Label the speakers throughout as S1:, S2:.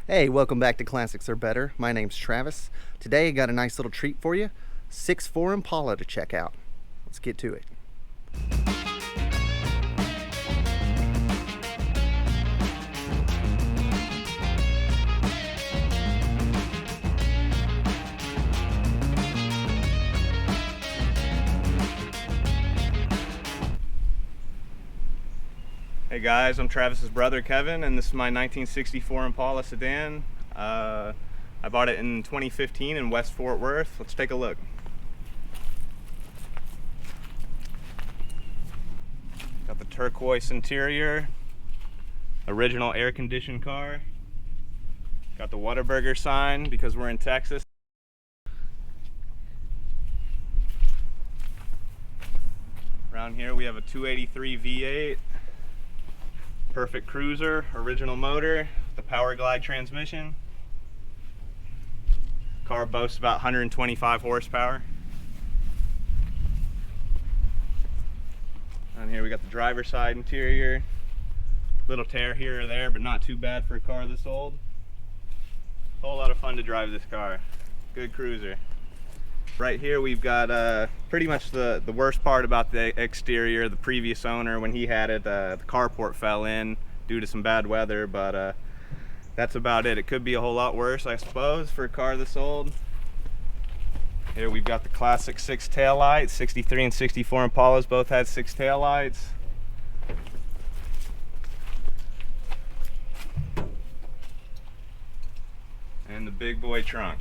S1: Hey, welcome back to Classics Are Better. My name's Travis. Today I got a nice little treat for you. 6'4" Impala to check out. Let's get to it.
S2: Hey guys, I'm Travis's brother Kevin, and this is my 1964 Impala sedan. I bought it in 2015 in West Fort Worth. Let's take a look. Got the turquoise interior, original air-conditioned car. Got the Whataburger sign because we're in Texas. Around here we have a 283 V8. Perfect cruiser, original motor, the Power Glide transmission. Car boasts about 125 horsepower. On here we got the driver's side interior. Little tear here or there, but not too bad for a car this old. Whole lot of fun to drive this car. Good cruiser. Right here we've got pretty much the worst part about the exterior. The previous owner, when he had it, the carport fell in due to some bad weather, but that's about it. It could be a whole lot worse, I suppose, for a car this old. Here we've got the classic 6 taillights. 63 and 64 Impalas both had 6 taillights. And the big boy trunk.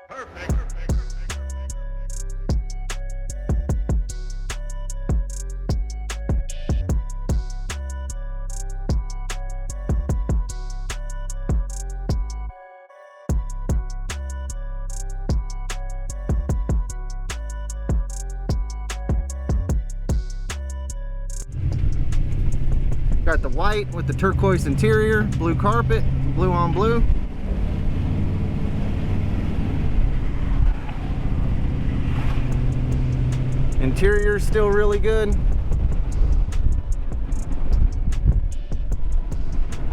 S2: Perfect.
S1: Got the white with the turquoise interior, blue carpet, blue on blue. Interior's still really good.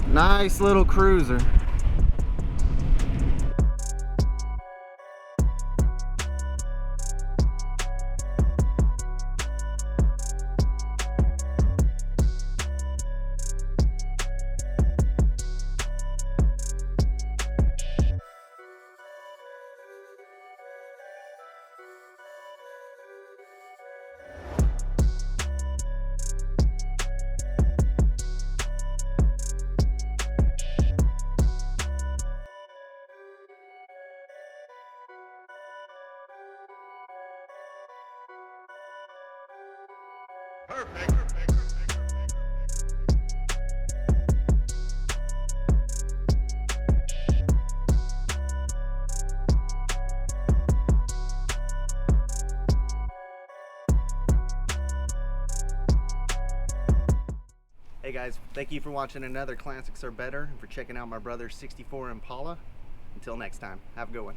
S1: Nice little cruiser.
S2: Perfect.
S1: Hey guys, thank you for watching another Classics Are Better and for checking out my brother's 64 Impala. Until next time, have a good one.